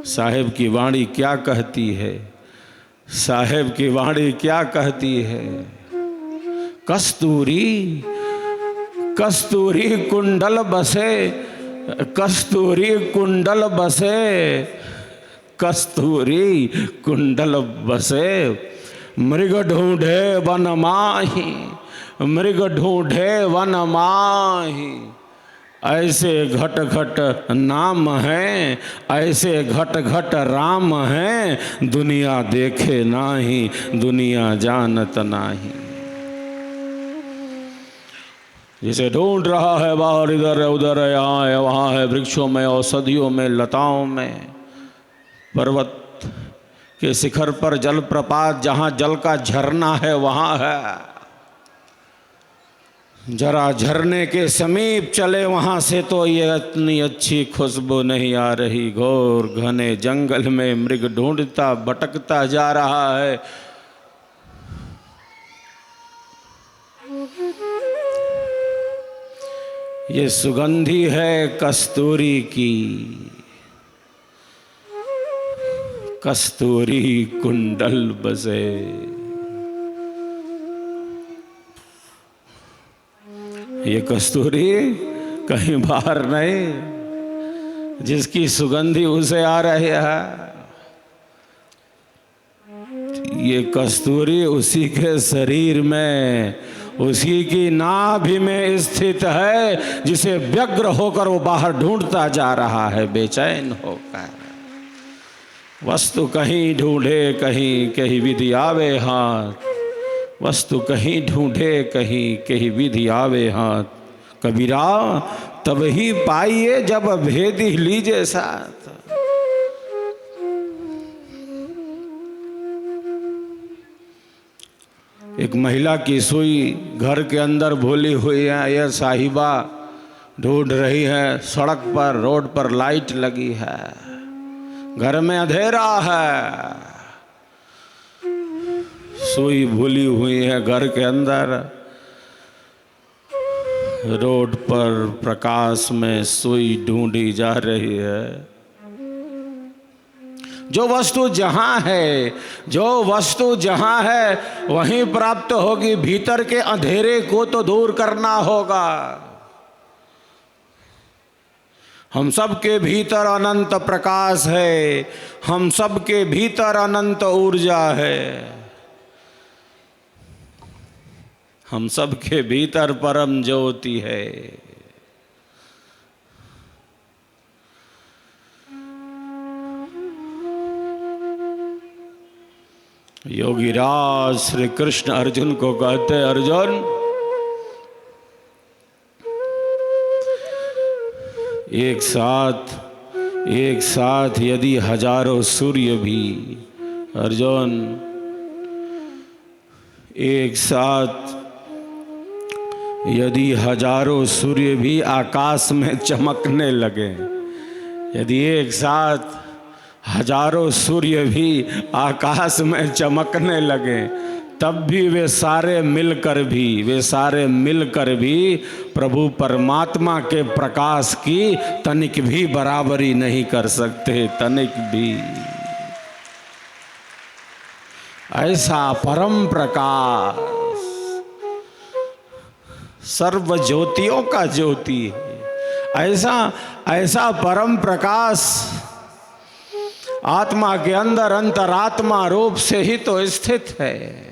साहेब की वाणी क्या कहती है, साहेब की वाणी क्या कहती है। कस्तूरी कस्तूरी कुंडल बसे, कस्तूरी कुंडल बसे, कस्तूरी कुंडल बसे। मृग ढूंढे वन माही, मृग ढूंढे वन माही। ऐसे घट घट नाम हैं, ऐसे घट घट राम हैं। दुनिया देखे नाही, दुनिया जानत नाही। जिसे ढूंढ रहा है बाहर, इधर है उधर है, यहाँ है वहाँ है, वृक्षों में, औषधियों में, लताओं में, पर्वत के शिखर पर जलप्रपात, जहाँ जल का झरना है वहाँ है। जरा झरने के समीप चले वहाँ से तो ये इतनी अच्छी खुशबू नहीं आ रही। घोर घने जंगल में मृग ढूंढता भटकता जा रहा है। ये सुगंधी है कस्तूरी की, कस्तूरी कुंडल बसे। ये कस्तूरी कहीं बाहर नहीं, जिसकी सुगंधी उसे आ रही है। ये कस्तूरी उसी के शरीर में, उसी की नाभि में स्थित है, जिसे व्यग्र होकर वो बाहर ढूंढता जा रहा है बेचैन होकर। वस्तु कहीं ढूंढे कहीं, कहीं विधि आवे हाथ। वस्तु कहीं ढूंढे कहीं, कहीं विधि आवे हाथ। कबीरा तब ही पाइए जब भेदी लीजे साथ। एक महिला की सुई घर के अंदर भूली हुई है। यह साहिबा ढूंढ रही है। सड़क पर, रोड पर लाइट लगी है, घर में अंधेरा है, सुई भूली हुई है घर के अंदर। रोड पर प्रकाश में सुई ढूंढी जा रही है। जो वस्तु जहां है, जो वस्तु जहां है वहीं प्राप्त होगी। भीतर के अंधेरे को तो दूर करना होगा। हम सबके भीतर अनंत प्रकाश है, हम सबके भीतर अनंत ऊर्जा है, हम सबके भीतर परम ज्योति है। योगीराज श्री कृष्ण अर्जुन को कहते, अर्जुन एक साथ यदि हजारों सूर्य भी, अर्जुन एक साथ यदि हजारों सूर्य भी आकाश में चमकने लगे, यदि एक साथ हजारों सूर्य भी आकाश में चमकने लगे, तब भी वे सारे मिलकर भी प्रभु परमात्मा के प्रकाश की तनिक भी बराबरी नहीं कर सकते, तनिक भी। ऐसा परम प्रकाश सर्व ज्योतियों का ज्योति है। ऐसा परम प्रकाश आत्मा के अंदर अंतरात्मा रूप से ही तो स्थित है।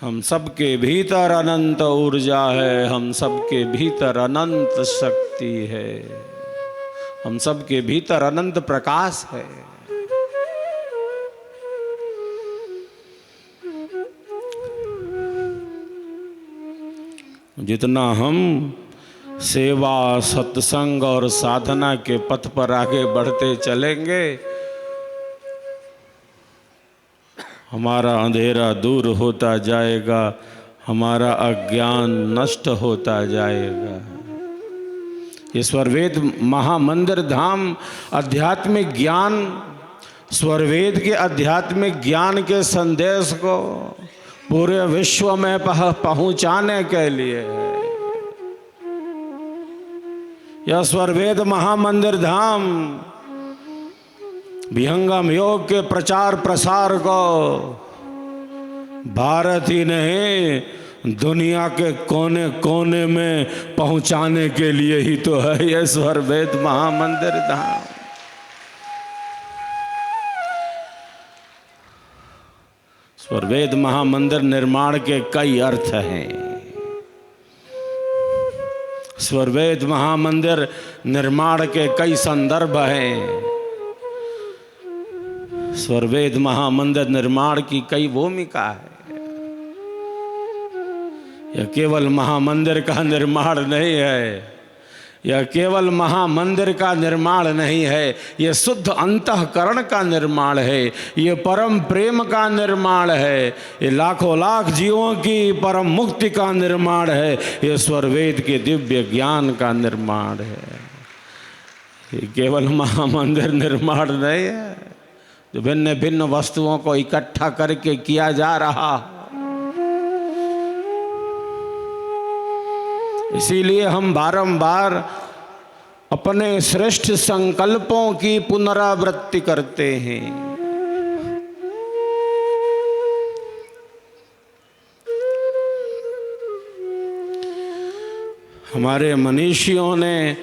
हम सबके भीतर अनंत ऊर्जा है, हम सबके भीतर अनंत शक्ति है, हम सबके भीतर अनंत प्रकाश है। जितना हम सेवा, सत्संग और साधना के पथ पर आगे बढ़ते चलेंगे, हमारा अंधेरा दूर होता जाएगा, हमारा अज्ञान नष्ट होता जाएगा। ये स्वरवेद महामंदिर धाम आध्यात्मिक ज्ञान, स्वरवेद के आध्यात्मिक ज्ञान के संदेश को पूरे विश्व में पहुंचाने के लिए है। यह स्वरवेद महामंदिर धाम विहंगम योग के प्रचार प्रसार को भारत ही नहीं दुनिया के कोने कोने में पहुंचाने के लिए ही तो है यह स्वरवेद महामंदिर धाम। स्वरवेद महामंदिर निर्माण के कई अर्थ हैं। स्वरवेद महामंदिर निर्माण के कई संदर्भ हैं। स्वरवेद महामंदिर निर्माण की कई भूमिका है। यह केवल महामंदिर का निर्माण नहीं है, यह केवल महामंदिर का निर्माण नहीं है, यह शुद्ध अंतःकरण का निर्माण है, यह परम प्रेम का निर्माण है, ये लाखों लाख जीवों की परम मुक्ति का निर्माण है, यह स्वरवेद के दिव्य ज्ञान का निर्माण है। ये केवल महामंदिर निर्माण नहीं है जो भिन्न भिन्न वस्तुओं को इकट्ठा करके किया जा रहा। इसीलिए हम बारंबार अपने श्रेष्ठ संकल्पों की पुनरावृत्ति करते हैं। हमारे मनीषियों ने,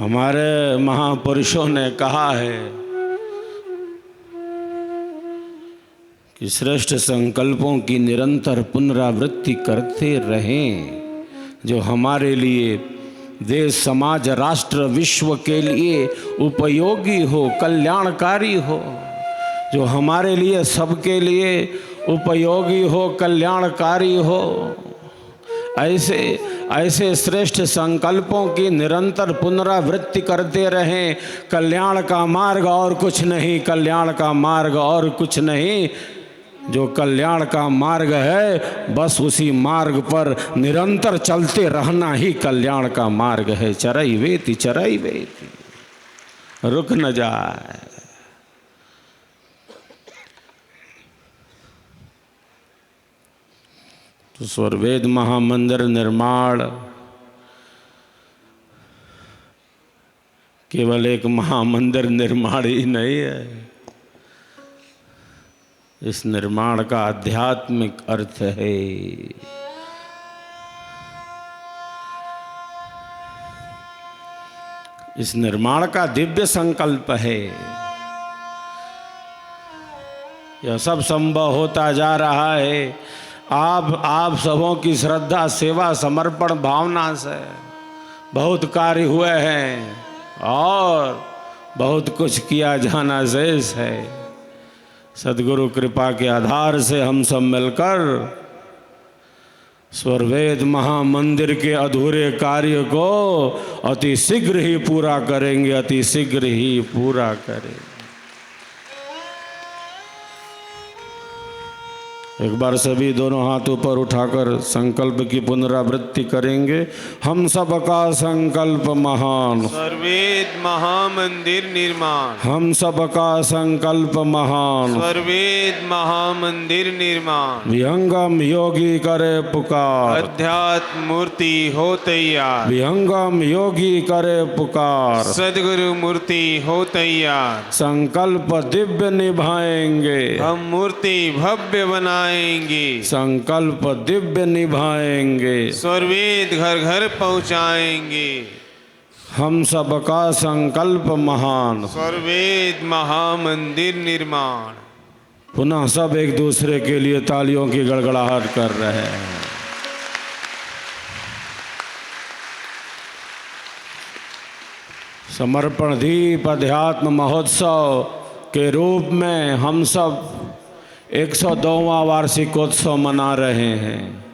हमारे महापुरुषों ने कहा है कि श्रेष्ठ संकल्पों की निरंतर पुनरावृत्ति करते रहें जो हमारे लिए, देश, समाज, राष्ट्र, विश्व के लिए उपयोगी हो, कल्याणकारी हो, जो हमारे लिए, सबके लिए उपयोगी हो, कल्याणकारी हो। ऐसे श्रेष्ठ संकल्पों की निरंतर पुनरावृत्ति करते रहें। कल्याण का मार्ग और कुछ नहीं, कल्याण का मार्ग और कुछ नहीं। जो कल्याण का मार्ग है बस उसी मार्ग पर निरंतर चलते रहना ही कल्याण का मार्ग है। चरई वेति रुक न जाए। तो स्वरवेद महामंदिर निर्माण केवल एक महामंदिर निर्माण ही नहीं है, इस निर्माण का आध्यात्मिक अर्थ है। इस निर्माण का दिव्य संकल्प है। यह सब संभव होता जा रहा है आप सबों की श्रद्धा, सेवा, समर्पण भावना से। बहुत कार्य हुए हैं और बहुत कुछ किया जाना शेष है। सद्गुरु कृपा के आधार से हम सब मिलकर स्वरवेद महामंदिर के अधूरे कार्य को अति शीघ्र ही पूरा करेंगे, अति शीघ्र ही पूरा करेंगे। एक बार सभी दोनों हाथ ऊपर उठाकर संकल्प की पुनरावृत्ति करेंगे। हम सब का संकल्प महान, स्वरवेद महामंदिर निर्माण। हम सब का संकल्प महान, स्वरवेद महामंदिर निर्माण। विहंगम योगी करे पुकार, अध्यात्म मूर्ति हो तैयार। विहंगम योगी करे पुकार, सद्गुरु मूर्ति हो तैयार। संकल्प दिव्य निभाएंगे, हम मूर्ति भव्य बनाएंगे। संकल्प दिव्य निभाएंगे, स्वरवेद घर घर पहुंचाएंगे। हम सबका संकल्प महान, स्वरवेद महामंदिर निर्माण। पुनः सब एक दूसरे के लिए तालियों की गड़गड़ाहट कर रहे हैं। समर्पण दीप अध्यात्म महोत्सव के रूप में हम सब 102वां वार्षिकोत्सव मना रहे हैं।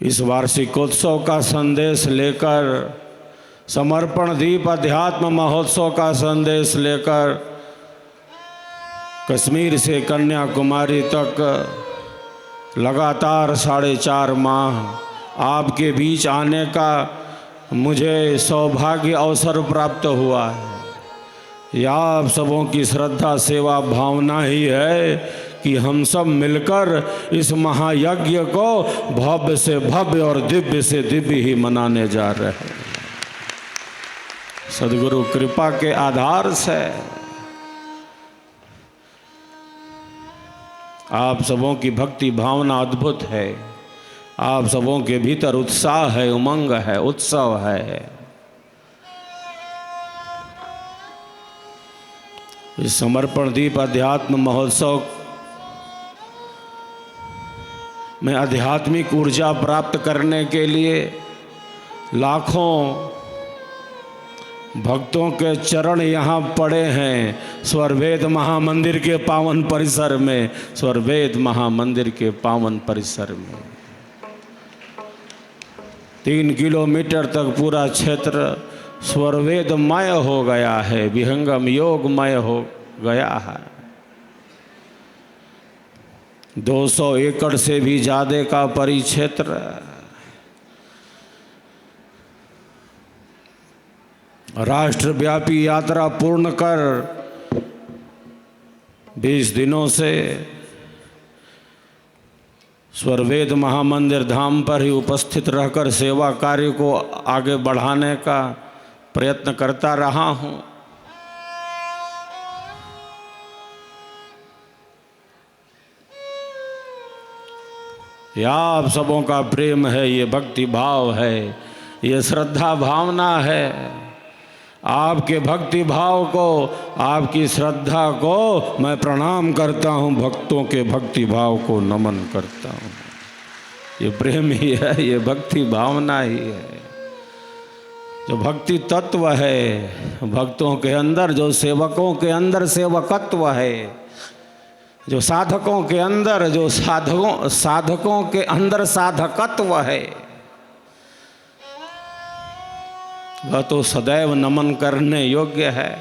इस वार्षिकोत्सव का संदेश लेकर, समर्पण दीप अध्यात्म महोत्सव का संदेश लेकर कश्मीर से कन्याकुमारी तक लगातार 4.5 माह आपके बीच आने का मुझे सौभाग्य अवसर प्राप्त हुआ है। यह आप सबों की श्रद्धा, सेवा, भावना ही है कि हम सब मिलकर इस महायज्ञ को भव्य से भव्य और दिव्य से दिव्य ही मनाने जा रहे हैं। सद्गुरु कृपा के आधार से आप सबों की भक्ति भावना अद्भुत है। आप सबों के भीतर उत्साह है, उमंग है, उत्सव है। इस समर्पण दीप अध्यात्म महोत्सव में आध्यात्मिक ऊर्जा प्राप्त करने के लिए लाखों भक्तों के चरण यहाँ पड़े हैं। स्वरवेद महामंदिर के पावन परिसर में, स्वरवेद महामंदिर के पावन परिसर में 3 किलोमीटर तक पूरा क्षेत्र स्वरवेदमय हो गया है, विहंगम योगमय हो गया है। 200 एकड़ से भी ज़्यादा का परिक्षेत्र राष्ट्रव्यापी यात्रा पूर्ण कर 20 दिनों से स्वरवेद महामंदिर धाम पर ही उपस्थित रहकर सेवा कार्य को आगे बढ़ाने का प्रयत्न करता रहा हूँ। यह आप सबों का प्रेम है, ये भक्ति भाव है, ये श्रद्धा भावना है। आपके भक्ति भाव को, आपकी श्रद्धा को मैं प्रणाम करता हूँ, भक्तों के भक्ति भाव को नमन करता हूँ। ये प्रेम ही है, ये भक्ति भावना ही है। जो भक्ति तत्व है भक्तों के अंदर, जो सेवकों के अंदर सेवकत्व है, जो साधकों के अंदर, जो साधकों के अंदर साधकत्व है, वह तो सदैव नमन करने योग्य है।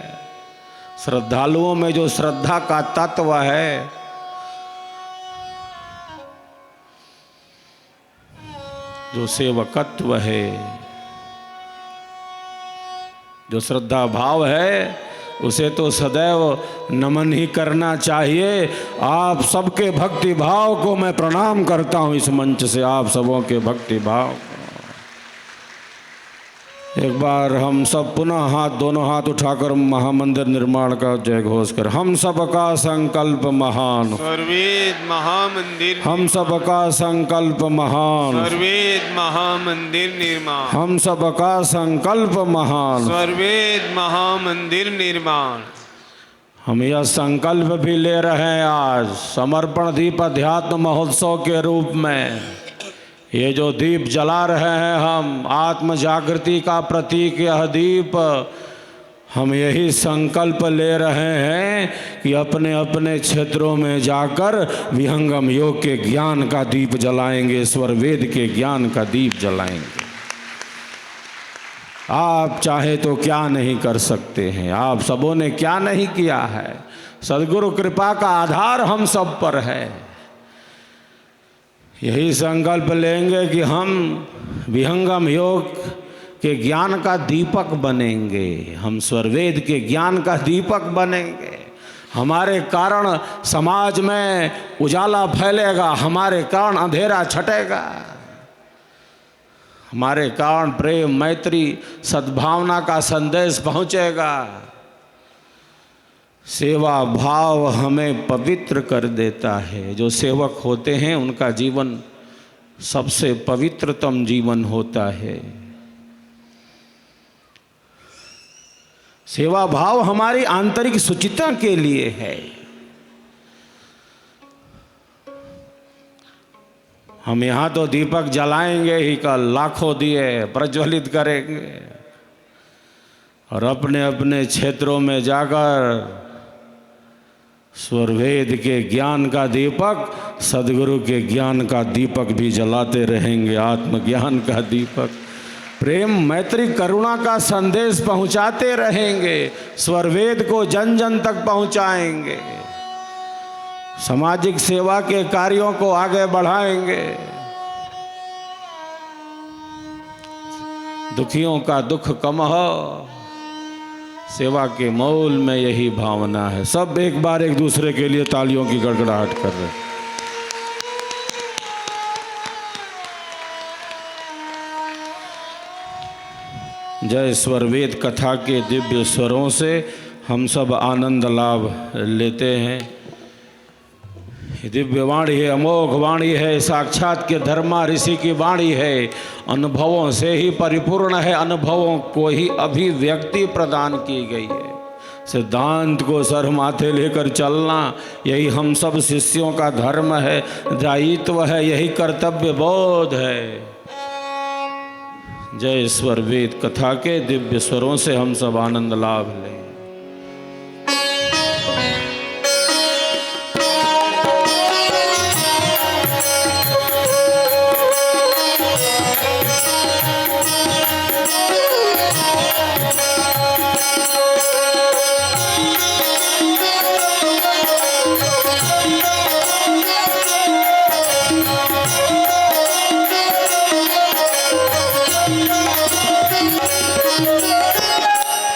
श्रद्धालुओं में जो श्रद्धा का तत्व है, जो सेवकत्व है, जो श्रद्धा भाव है, उसे तो सदैव नमन ही करना चाहिए। आप सबके भक्ति भाव को मैं प्रणाम करता हूँ इस मंच से, आप सबों के भक्ति भाव। एक बार हम सब पुनः दोनों हाथ उठाकर महामंदिर निर्माण का जय घोष कर। हम सबका संकल्प महान, स्वरवेद महामंदिर, हम सबका संकल्प महान, स्वरवेद महामंदिर निर्माण, हम सबका संकल्प महान, स्वरवेद महामंदिर निर्माण। हम यह संकल्प भी ले रहे हैं आज समर्पण दीप अध्यात्म महोत्सव के रूप में। ये जो दीप जला रहे हैं हम, आत्म जागृति का प्रतीक यह दीप, हम यही संकल्प ले रहे हैं कि अपने अपने क्षेत्रों में जाकर विहंगम योग के ज्ञान का दीप जलाएंगे, स्वरवेद के ज्ञान का दीप जलाएंगे। आप चाहे तो क्या नहीं कर सकते हैं, आप सबों ने क्या नहीं किया है। सद्गुरु कृपा का आधार हम सब पर है। यही संकल्प लेंगे कि हम विहंगम योग के ज्ञान का दीपक बनेंगे, हम स्वरवेद के ज्ञान का दीपक बनेंगे। हमारे कारण समाज में उजाला फैलेगा, हमारे कारण अंधेरा छटेगा, हमारे कारण प्रेम मैत्री सद्भावना का संदेश पहुँचेगा। सेवा भाव हमें पवित्र कर देता है। जो सेवक होते हैं उनका जीवन सबसे पवित्रतम जीवन होता है। सेवा भाव हमारी आंतरिक सुचिता के लिए है। हम यहाँ तो दीपक जलाएंगे ही, कल लाखों दिए प्रज्वलित करेंगे और अपने अपने क्षेत्रों में जाकर स्वरवेद के ज्ञान का दीपक, सद्गुरु के ज्ञान का दीपक भी जलाते रहेंगे, आत्मज्ञान का दीपक, प्रेम मैत्री करुणा का संदेश पहुंचाते रहेंगे, स्वरवेद को जन जन तक पहुंचाएंगे, सामाजिक सेवा के कार्यों को आगे बढ़ाएंगे, दुखियों का दुख कम हो, सेवा के मोल में यही भावना है। सब एक बार एक दूसरे के लिए तालियों की गड़गड़ाहट कर रहे हैं। जय स्वर वेद कथा के दिव्य स्वरों से हम सब आनंद लाभ लेते हैं। दिव्य वाणी है, अमोघ वाणी है, साक्षात के धर्मा ऋषि की वाणी है। अनुभवों से ही परिपूर्ण है, अनुभवों को ही अभिव्यक्ति प्रदान की गई है। सिद्धांत को सर माथे लेकर चलना यही हम सब शिष्यों का धर्म है, दायित्व है, यही कर्तव्य बोध है। जय स्वर वेद कथा के दिव्य स्वरों से हम सब आनंद लाभ लें।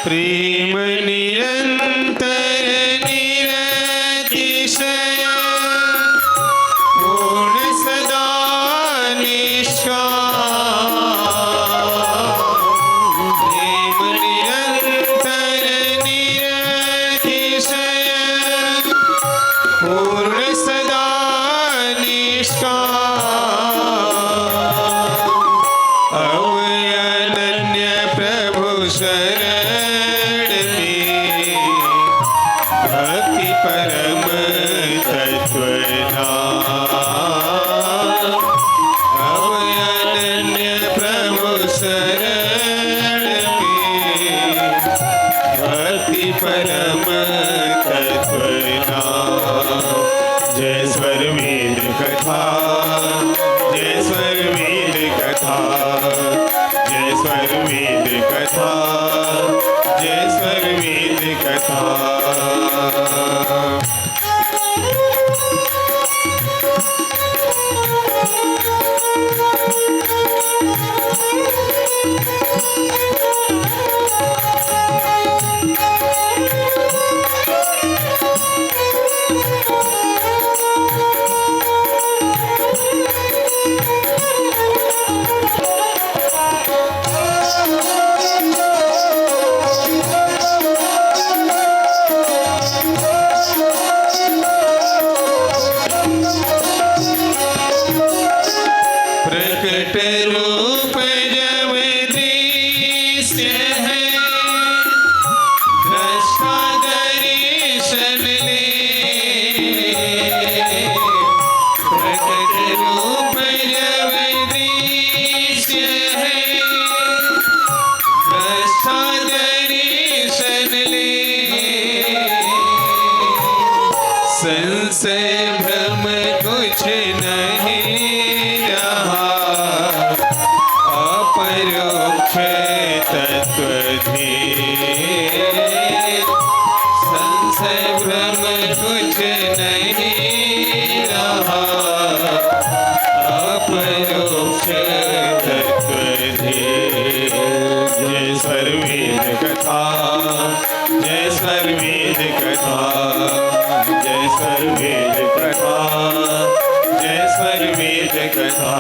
प्रेम निरंतर निरतिशय पूर्ण सदा निष्काम। प्रेम निरंतर निरतिशय पूर्ण सदा निष्काम। अवयनन्य प्रभु शरण भक्ति परम तत्वनाम। अवयनन्य प्रभु शरण भक्ति परम तत्वनाम। जय स्वर वेद कथा, जय स्वर वेद कथा, जय स्वर वेद कथा, जय स्वर वेद कथा। प्रकट रूप जब दृश्य है, दृष्टा दर्शन ले। प्रकट रूप जब दृश्य है, दृष्टा दर्शन ले। संशय भ्रम कुछ नहीं रहा, अपरोक्ष तत्व ध्येय। संशय भ्रम कुछ नहीं रहा, अपरोक्ष तत्व ध्येय। जय स्वर वेद कथा, जय स्वर वेद कथा, जय स्वर वेद कथा, जय स्वर वेद कथा।